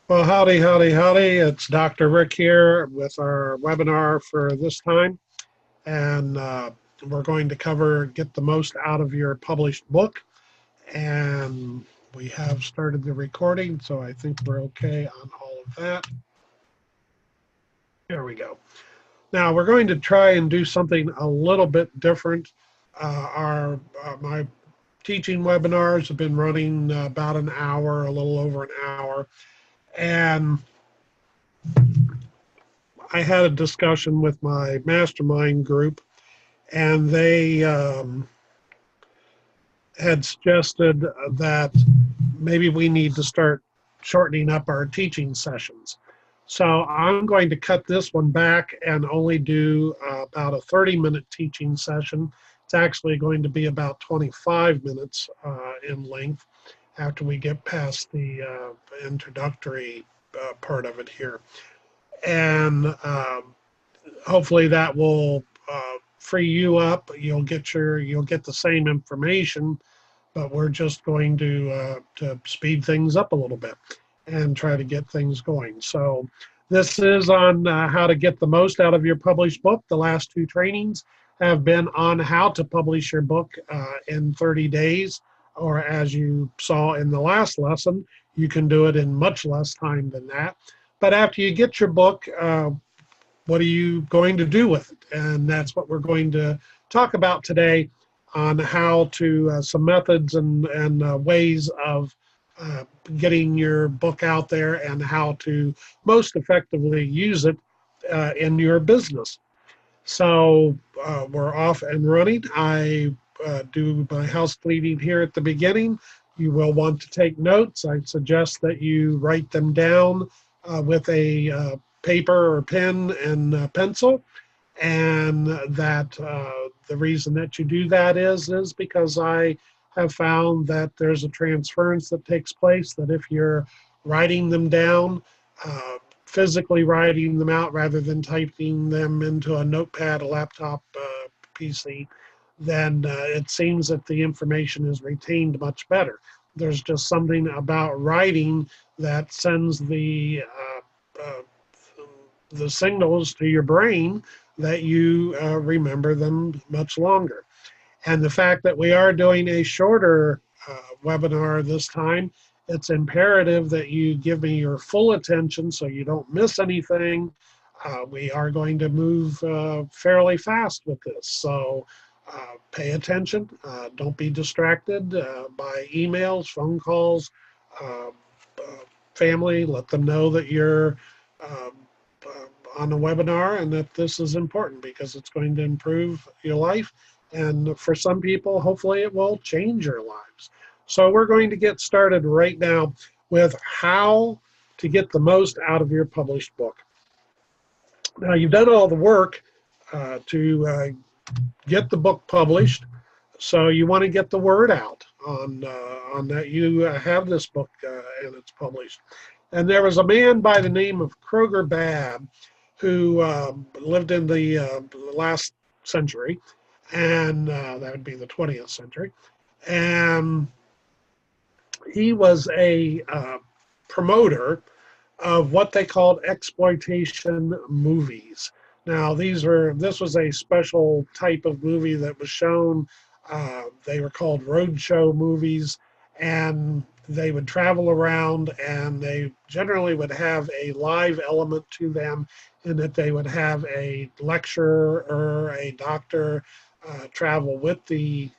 Well, howdy, howdy, howdy. It's Dr. Rick here with our webinar for this time. And we're going to cover get the most out of your published book. And we have started the recording, so I think we're okay on all of that. There we go. Now we're going to try and do something a little bit different. My teaching webinars have been running about an hour, a little over an hour. And I had a discussion with my mastermind group, and they had suggested that maybe we need to start shortening up our teaching sessions. So I'm going to cut this one back and only do about a 30-minute teaching session. It's actually going to be about 25 minutes in length after we get past the introductory part of it here. And hopefully that will free you up. You'll get the same information, but we're just going to speed things up a little bit and try to get things going. So this is on how to get the most out of your published book. The last two trainings have been on how to publish your book in 30 days, or as you saw in the last lesson, you can do it in much less time than that. But after you get your book, what are you going to do with it? And that's what we're going to talk about today on how to, some methods and ways of getting your book out there and how to most effectively use it in your business. So we're off and running. I do my house cleaning here at the beginning. You will want to take notes. I suggest that you write them down with a paper or pen and pencil, and that the reason that you do that is because I have found that there's a transference that takes place, that if you're writing them down, physically writing them out rather than typing them into a notepad, a laptop, PC, then it seems that the information is retained much better. There's just something about writing that sends the signals to your brain that you remember them much longer. And the fact that we are doing a shorter webinar this time, it's imperative that you give me your full attention so you don't miss anything. We are going to move fairly fast with this. So pay attention. Don't be distracted by emails, phone calls, family. Let them know that you're on a webinar and that this is important because it's going to improve your life. And for some people, hopefully it will change your lives. So we're going to get started right now with how to get the most out of your published book. Now, you've done all the work to get the book published, so you want to get the word out on that you have this book and it's published. And there was a man by the name of Kroger Babb who lived in the last century, and that would be the 20th century. And he was a promoter of what they called exploitation movies. Now, this was a special type of movie that was shown. They were called roadshow movies, and they would travel around, and they generally would have a live element to them in that they would have a lecturer or a doctor travel with the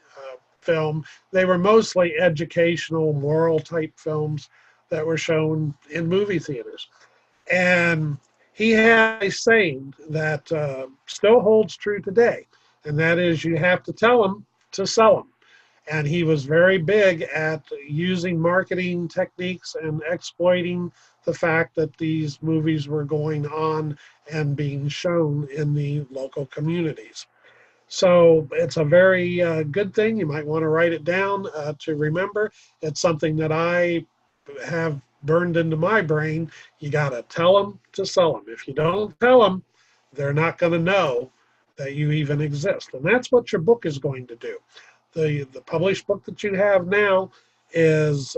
film. They were mostly educational, moral type films that were shown in movie theaters. And he had a saying that still holds true today, and that is you have to tell them to sell them. And he was very big at using marketing techniques and exploiting the fact that these movies were going on and being shown in the local communities. So it's a very good thing. You might want to write it down to remember. It's something that I have burned into my brain. You got to tell them to sell them. If you don't tell them, they're not going to know that you even exist. And that's what your book is going to do. The published book that you have now is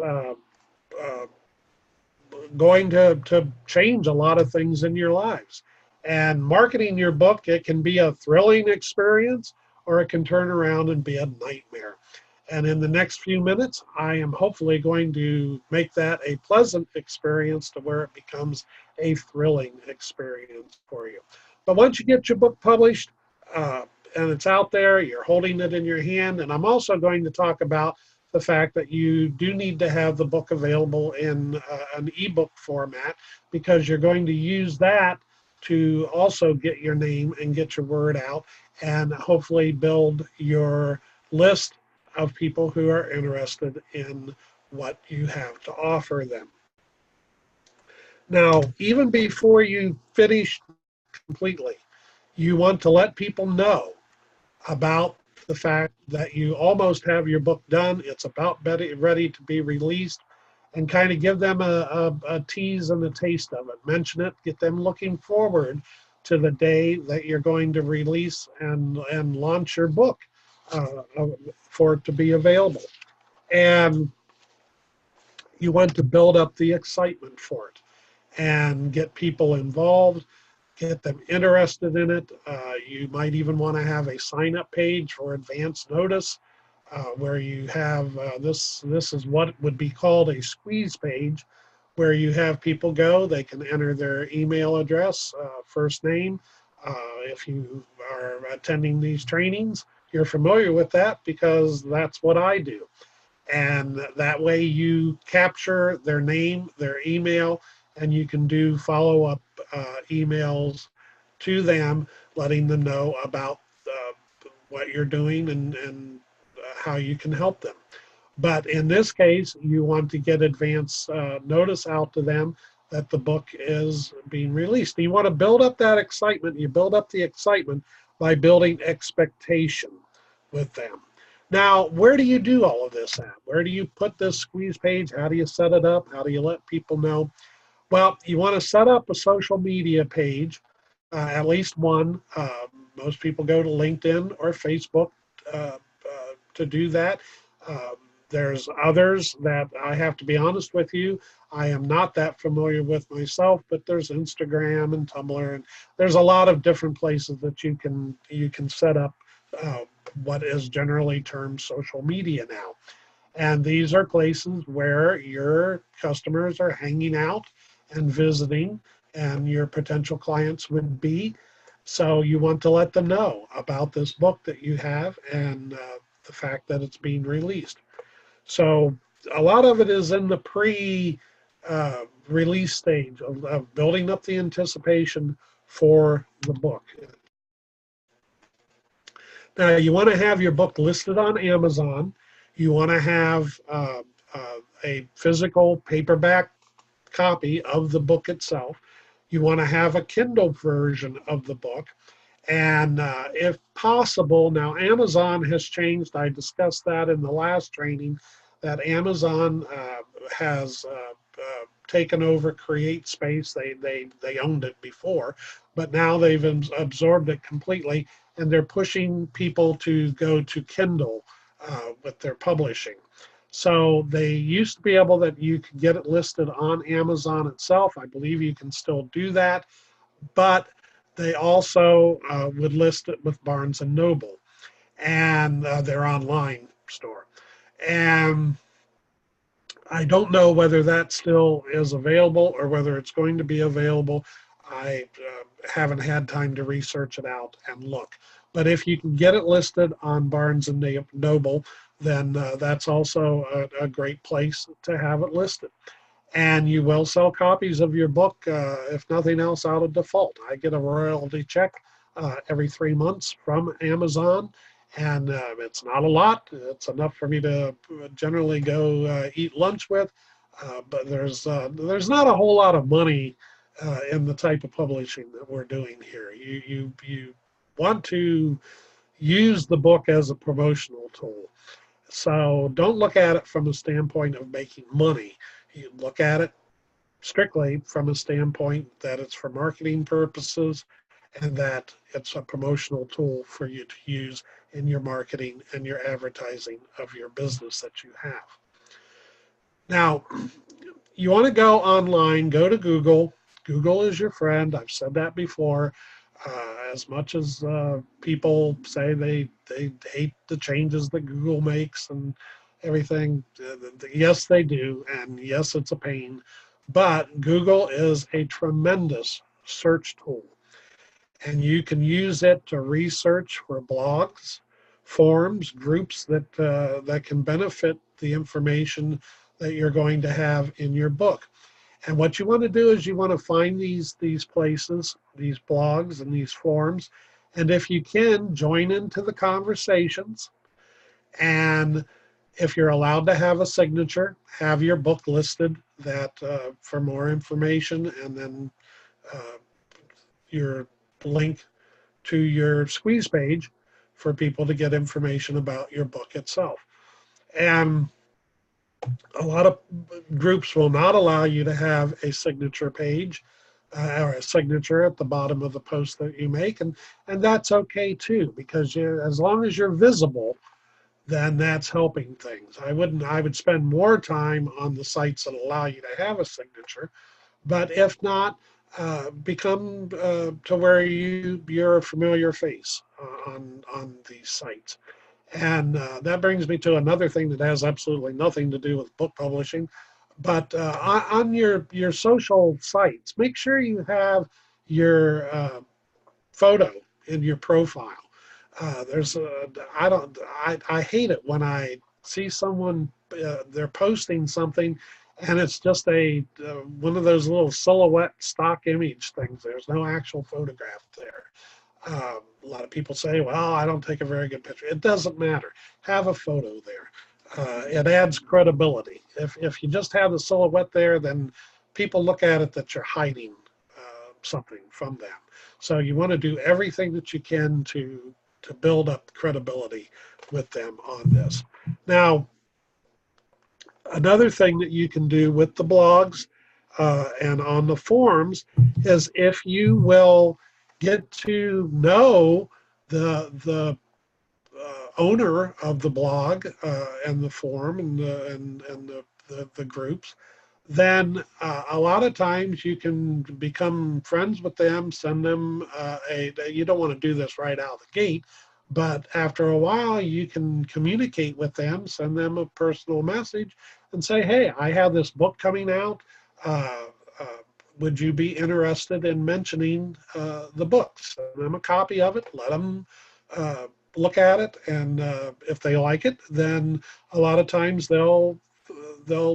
going to change a lot of things in your lives. And marketing your book, it can be a thrilling experience or it can turn around and be a nightmare. And in the next few minutes, I am hopefully going to make that a pleasant experience to where it becomes a thrilling experience for you. But once you get your book published uh, and it's out there, you're holding it in your hand. And I'm also going to talk about the fact that you do need to have the book available in an ebook format because you're going to use that to also get your name and get your word out and hopefully build your list of people who are interested in what you have to offer them. Now, even before you finish completely, you want to let people know about the fact that you almost have your book done. It's about ready to be released, and kind of give them a tease and a taste of it. Mention it, get them looking forward to the day that you're going to release and launch your book for it to be available. And you want to build up the excitement for it and get people involved, get them interested in it. You might even want to have a sign up page for advance notice where you have this is what would be called a squeeze page, where you have people go, they can enter their email address, first name. If you are attending these trainings, you're familiar with that because that's what I do. And that way you capture their name, their email, and you can do follow-up emails to them, letting them know about what you're doing and how you can help them. But in this case, you want to get advance notice out to them that the book is being released. You want to build up that excitement. You build up the excitement by building expectation with them. Now, where do you do all of this at? Where do you put this squeeze page? How do you set it up? How do you let people know? Well, you want to set up a social media page, at least one. Most people go to LinkedIn or Facebook to do that. Um, there's others that I have to be honest with you, I am not that familiar with myself, but there's Instagram and Tumblr, and there's a lot of different places that you can set up uh, what is generally termed social media now. And these are places where your customers are hanging out and visiting, and your potential clients would be. So you want to let them know about this book that you have and the fact that it's being released. So a lot of it is in the release stage of building up the anticipation for the book. Now, you want to have your book listed on Amazon. You want to have a physical paperback copy of the book itself. You want to have a Kindle version of the book. And if possible, now Amazon has changed. I discussed that in the last training, that Amazon has taken over Create Space. They owned it before, but now they've absorbed it completely, and they're pushing people to go to Kindle with their publishing. So they used to be able that you could get it listed on Amazon itself. I believe you can still do that, but they also would list it with Barnes and Noble and their online store. And I don't know whether that still is available or whether it's going to be available. I haven't had time to research it out and look. But if you can get it listed on Barnes and Noble, then that's also a great place to have it listed. And you will sell copies of your book, if nothing else, out of default. I get a royalty check every 3 months from Amazon, and it's not a lot. It's enough for me to generally go eat lunch with, but there's not a whole lot of money in the type of publishing that we're doing here. You want to use the book as a promotional tool. So don't look at it from a standpoint of making money. You look at it strictly from a standpoint that it's for marketing purposes and that it's a promotional tool for you to use in your marketing and your advertising of your business that you have. Now, you want to go online, go to Google. Google is your friend. I've said that before. As much as people say they hate the changes that Google makes and everything, yes, they do. And yes, it's a pain. But Google is a tremendous search tool. And you can use it to research for blogs, forums, groups that can benefit the information that you're going to have in your book. And what you want to do is you want to find these places, these blogs and these forums, and if you can, join into the conversations. And if you're allowed to have a signature, have your book listed that for more information, and then uh, your link to your squeeze page for people to get information about your book itself. And a lot of groups will not allow you to have a signature page or a signature at the bottom of the post that you make, and that's okay too, because as long as you're visible, then that's helping things. I would spend more time on the sites that allow you to have a signature, but if not, become to where you're a familiar face on these sites. And that brings me to another thing that has absolutely nothing to do with book publishing. But on your social sites, make sure you have your photo in your profile. There's a, I don't I hate it when I see someone they're posting something and it's just a one of those little silhouette stock image things. There's no actual photograph there. A lot of people say, well, I don't take a very good picture. It doesn't matter. Have a photo there. It adds credibility. If you just have the silhouette there, then people look at it that you're hiding something from them. So you want to do everything that you can to build up credibility with them on this. Now, another thing that you can do with the blogs and on the forums is if you will get to know the owner of the blog and the forum and the groups, then a lot of times you can become friends with them, send them you don't want to do this right out of the gate, but after a while you can communicate with them, send them a personal message and say, hey, I have this book coming out. Uh, uh, would you be interested in mentioning the book? Send them a copy of it, let them look at it, and if they like it, then a lot of times they'll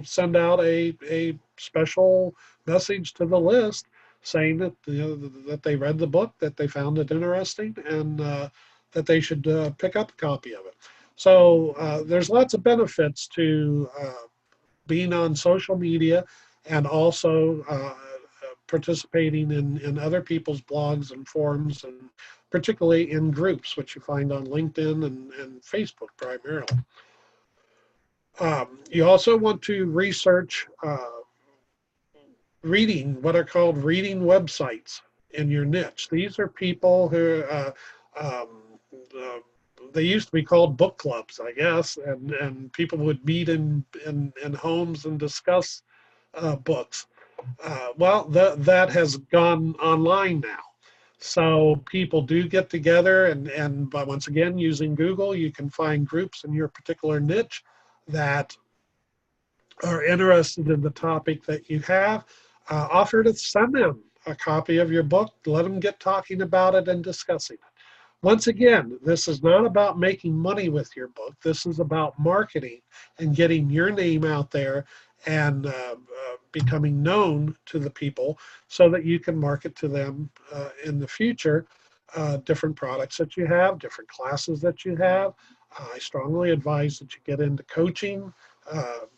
send out a special message to the list saying that that they read the book, that they found it interesting, and that they should pick up a copy of it. So there's lots of benefits to being on social media and also participating in other people's blogs and forums, and particularly in groups, which you find on LinkedIn and Facebook primarily. You also want to research what are called reading websites in your niche. These are people who um, uh, they used to be called book clubs, I guess, and people would meet in homes and discuss books. Well, that has gone online now. So people do get together, and by once again, using Google, you can find groups in your particular niche that are interested in the topic that you have. Offer to send them a copy of your book, let them get talking about it and discussing it. Once again, this is not about making money with your book. This is about marketing and getting your name out there and becoming known to the people so that you can market to them in the future different products that you have, different classes that you have. I strongly advise that you get into coaching.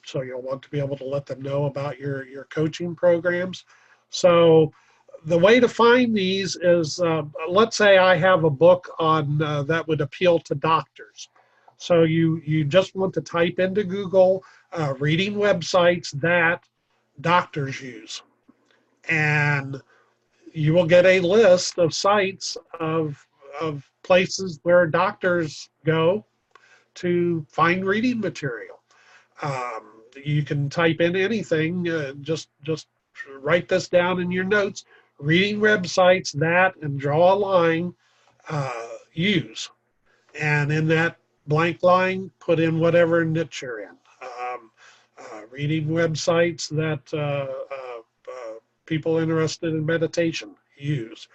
So you'll want to be able to let them know about your coaching programs. So the way to find these is, let's say I have a book on that would appeal to doctors. So you just want to type into Google reading websites that doctors use, and you will get a list of sites of places where doctors go to find reading material. you can type in anything. Just write this down in your notes. Reading websites that, and draw a line, use. And in that blank line, put in whatever niche you're in. Reading websites that people interested in meditation use.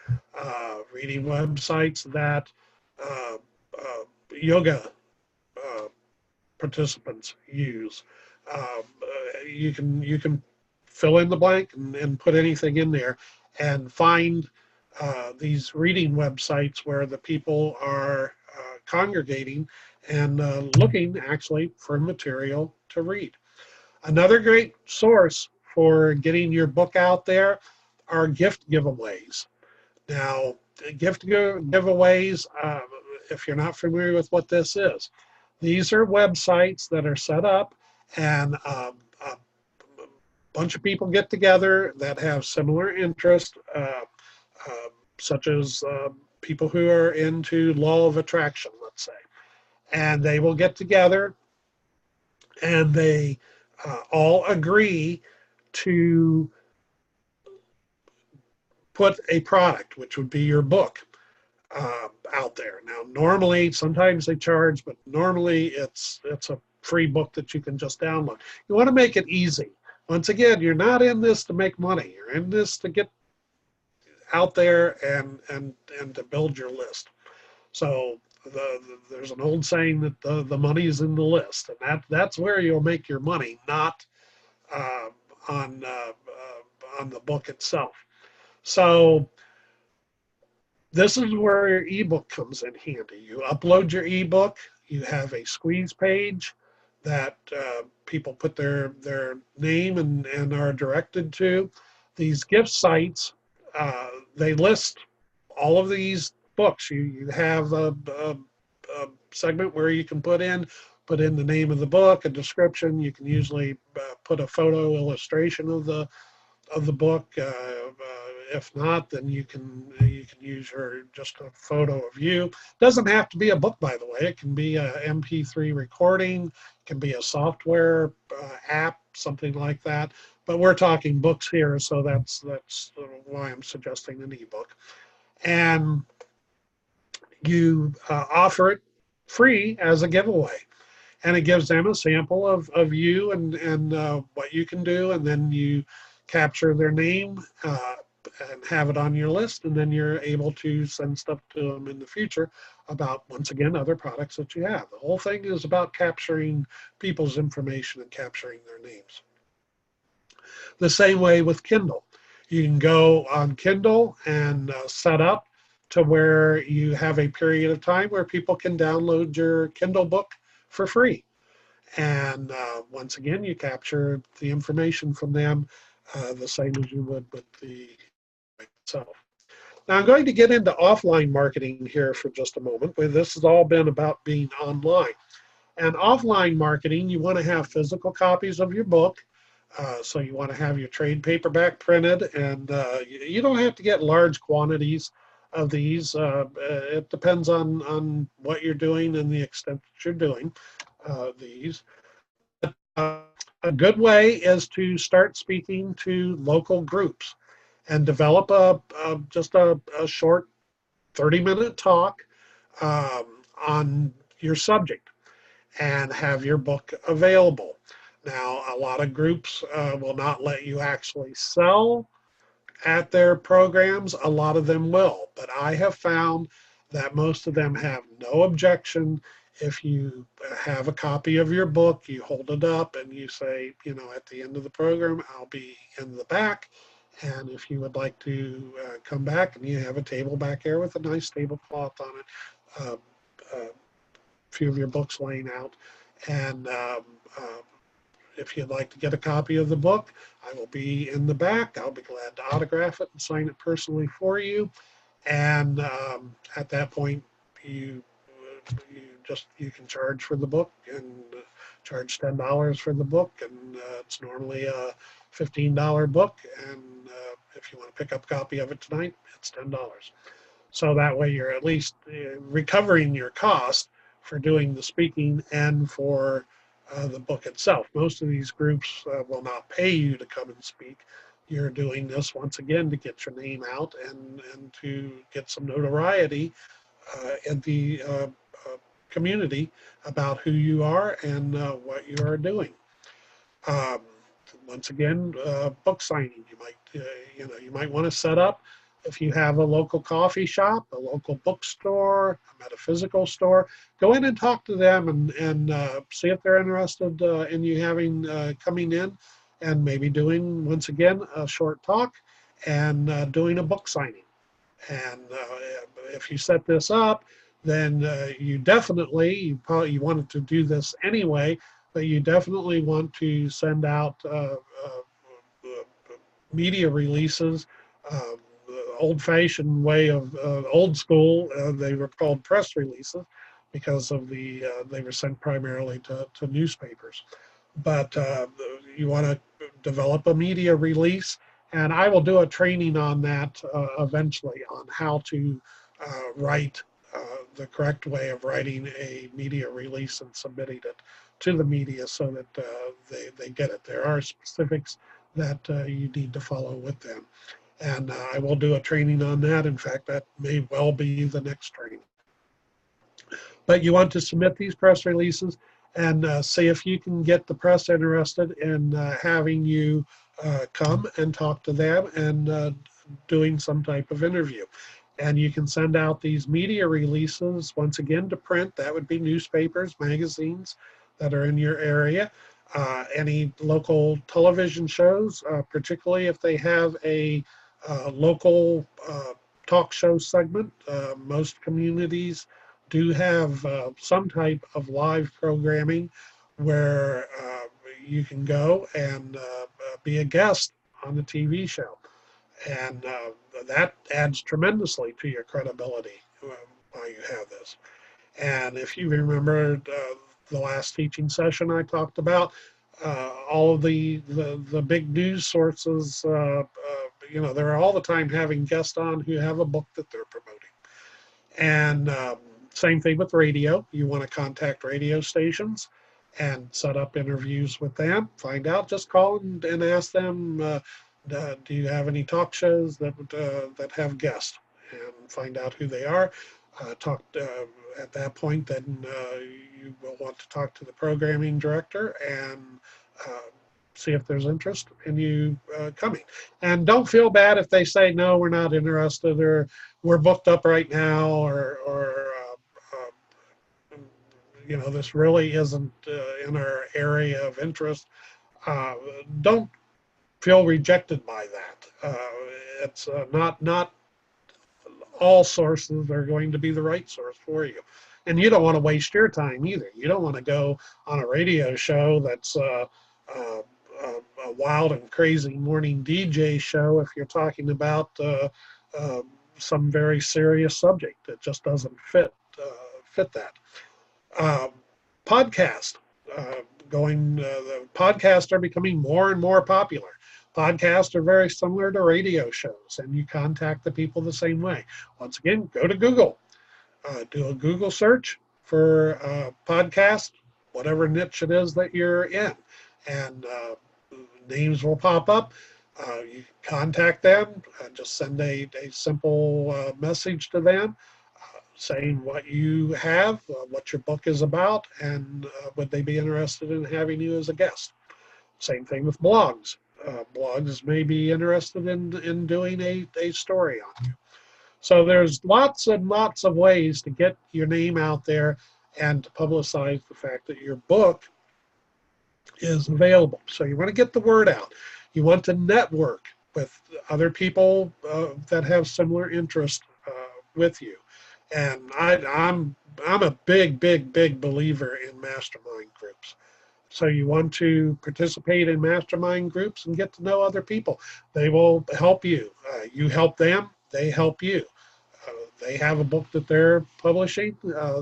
Reading websites that uh, yoga participants use. You can fill in the blank and put anything in there, and find these reading websites where the people are congregating and looking actually for material to read. Another great source for getting your book out there are gift giveaways. Now, gift giveaways, if you're not familiar with what this is, these are websites that are set up, and a bunch of people get together that have similar interests, such as people who are into law of attraction, let's say. And they will get together, and they all agree to put a product, which would be your book, out there. Now, normally, sometimes they charge, but normally it's a free book that you can just download. You want to make it easy. Once again, you're not in this to make money. You're in this to get out there and to build your list. So there's an old saying that the money is in the list, and that's where you'll make your money, not uh, on the book itself. So this is where your ebook comes in handy. You upload your ebook. You have a squeeze page that people put their name and are directed to. These gift sites, they list all of these books. You have a segment where you can put in the name of the book, a description. You can usually put a photo illustration of the book. If not, then you can use just a photo of you. Doesn't have to be a book, by the way. It can be a MP3 recording. It can be a software app, something like that. But we're talking books here, so that's why I'm suggesting an ebook. And you offer it free as a giveaway, and it gives them a sample of you and what you can do, and then you capture their name and have it on your list, and then you're able to send stuff to them in the future about, once again, other products that you have. The whole thing is about capturing people's information and capturing their names. The same way with Kindle. You can go on Kindle and set up to where you have a period of time where people can download your Kindle book for free. And once again, you capture the information from them the same as you would with the itself. Now, I'm going to get into offline marketing here for just a moment. This has all been about being online. And offline marketing, you want to have physical copies of your book. So you want to have your trade paperback printed, and you don't have to get large quantities of these. It depends on what you're doing and the extent that you're doing these. A good way is to start speaking to local groups and develop just a short 30-minute talk on your subject and have your book available. Now, a lot of groups will not let you actually sell at their programs. A lot of them will, but I have found that most of them have no objection if you have a copy of your book, you hold it up and you say, at the end of the program, I'll be in the back. And if you would like to come back, and you have a table back there with a nice tablecloth on it, a few of your books laying out. And if you'd like to get a copy of the book, I will be in the back. I'll be glad to autograph it and sign it personally for you. And at that point, you can charge for the book, and charge $10 for the book, and it's normally a $15 book, and if you want to pick up a copy of it tonight, it's $10. So that way you're at least recovering your cost for doing the speaking and for the book itself. Most of these groups will not pay you to come and speak. You're doing this once again to get your name out and to get some notoriety in the community about who you are and what you are doing. Um, Once again, book signing. You might want to set up, if you have a local coffee shop, a local bookstore, a metaphysical store, go in and talk to them and see if they're interested in you having coming in and maybe doing, once again, a short talk and doing a book signing. And if you set this up, then you probably you wanted to do this anyway, but you definitely want to send out media releases. The old-fashioned way of old school, they were called press releases because of they were sent primarily to newspapers. But you want to develop a media release, and I will do a training on that eventually on how to write the correct way of writing a media release and submitting it to the media so that they get it. There are specifics that you need to follow with them. And I will do a training on that. In fact, that may well be the next training. But you want to submit these press releases and see if you can get the press interested in having you come and talk to them and doing some type of interview. And you can send out these media releases, once again, to print. That would be newspapers, magazines that are in your area. Any local television shows, particularly if they have a local talk show segment. Most communities do have some type of live programming where you can go and be a guest on the TV show. And that adds tremendously to your credibility while you have this. And if you remember the last teaching session I talked about, all of the big news sources, they're all the time having guests on who have a book that they're promoting. And same thing with radio. You want to contact radio stations and set up interviews with them. Find out, just call and ask them, do you have any talk shows that have guests? And find out who they are. At that point, then you will want to talk to the programming director and see if there's interest in you coming. And don't feel bad if they say, no, we're not interested, or we're booked up right now, or this really isn't in our area of interest. Don't feel rejected by that. It's not all sources are going to be the right source for you. And you don't want to waste your time either. You don't want to go on a radio show that's a wild and crazy morning DJ show if you're talking about some very serious subject. It just doesn't fit that. Podcast. The podcasts are becoming more and more popular. Podcasts are very similar to radio shows, and you contact the people the same way. Once again, go to Google. Do a Google search for podcast, whatever niche it is that you're in, and names will pop up. You contact them, just send a simple message to them saying what you have, what your book is about, and would they be interested in having you as a guest. Same thing with blogs. Blogs may be interested in doing a story on you. So there's lots and lots of ways to get your name out there and to publicize the fact that your book is available. So you want to get the word out. You want to network with other people that have similar interests with you. And I'm a big believer in mastermind groups. So you want to participate in mastermind groups and get to know other people. They will help you. You help them, they help you. They have a book that they're publishing,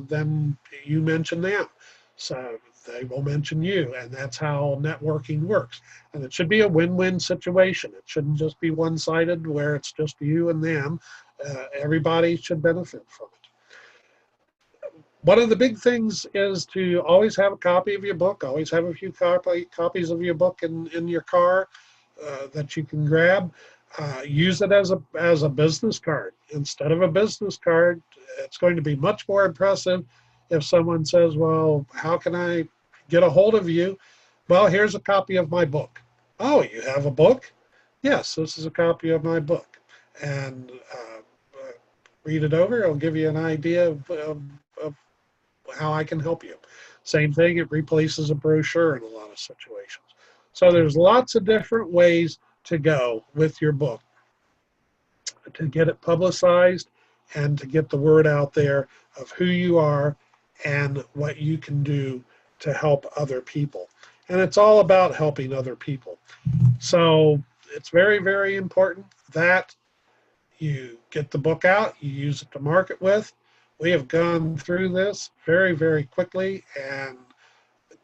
then you mention them. So they will mention you, and that's how networking works. And it should be a win-win situation. It shouldn't just be one-sided where it's just you and them. Everybody should benefit from it. One of the big things is to always have a copy of your book, always have a few copies of your book in your car that you can grab. Use it as a business card. Instead of a business card, it's going to be much more impressive if someone says, well, how can I get a hold of you? Well, here's a copy of my book. Oh, you have a book? Yes, this is a copy of my book. And read it over. It'll give you an idea of how I can help you. Same thing, it replaces a brochure in a lot of situations. So there's lots of different ways to go with your book to get it publicized and to get the word out there of who you are and what you can do to help other people. And it's all about helping other people. So it's very, very important that you get the book out, you use it to market with. We have gone through this very, very quickly and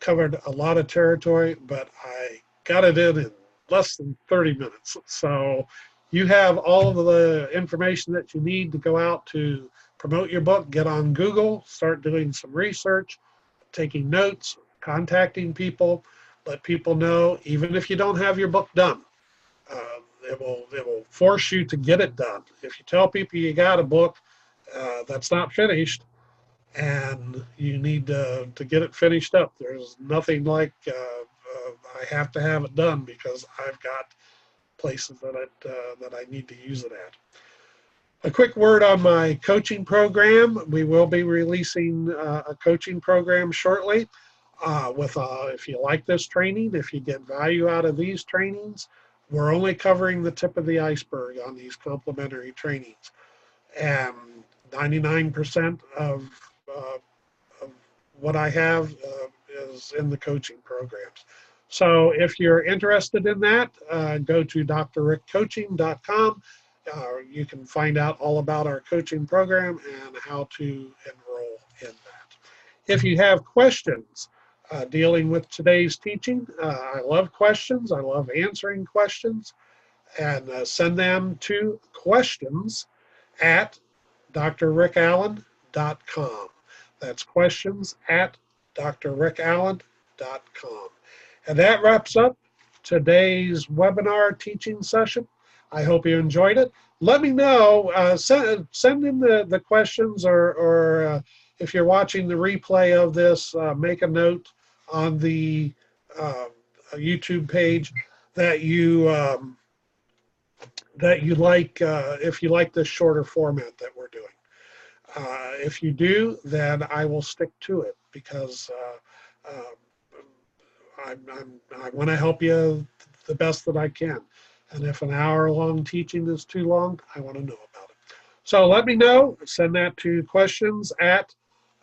covered a lot of territory, but I got it in less than 30 minutes. So you have all of the information that you need to go out to promote your book. Get on Google, start doing some research, taking notes, contacting people, let people know, even if you don't have your book done. It will force you to get it done. If you tell people you got a book that's not finished and you need to get it finished up, there's nothing like I have to have it done because I've got places that I need to use it at. A quick word on my coaching program. We will be releasing a coaching program shortly. If you like this training, if you get value out of these trainings, we're only covering the tip of the iceberg on these complimentary trainings. And 99% of what I have is in the coaching programs. So if you're interested in that, go to drrickcoaching.com. You can find out all about our coaching program and how to enroll in that. If you have questions dealing with today's teaching, I love questions. I love answering questions. And send them to questions at drrickallen.com. That's questions at drrickallen.com. And that wraps up today's webinar teaching session. I hope you enjoyed it. Let me know, send in the questions, or if you're watching the replay of this, make a note on the YouTube page that you like, if you like this shorter format that we're doing. If you do, then I will stick to it because I want to help you the best that I can. And if an hour-long teaching is too long, I want to know about it. So let me know. Send that to questions at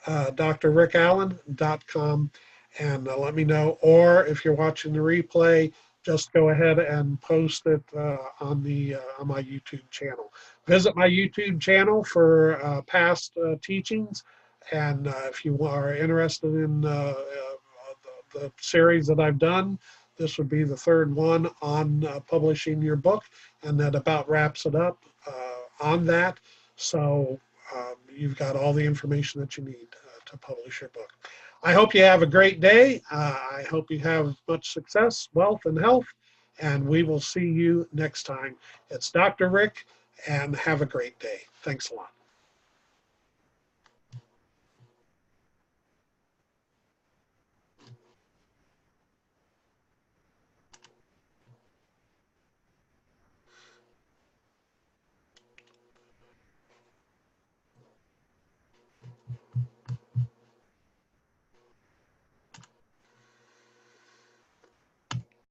drrickallen.com and let me know. Or if you're watching the replay, just go ahead and post it on my YouTube channel. Visit my YouTube channel for past teachings, and if you are interested in the series that I've done, this would be the third one on publishing your book, and that about wraps it up on that. So you've got all the information that you need to publish your book. I hope you have a great day. I hope you have much success, wealth, and health, and we will see you next time. It's Dr. Rick, and have a great day. Thanks a lot.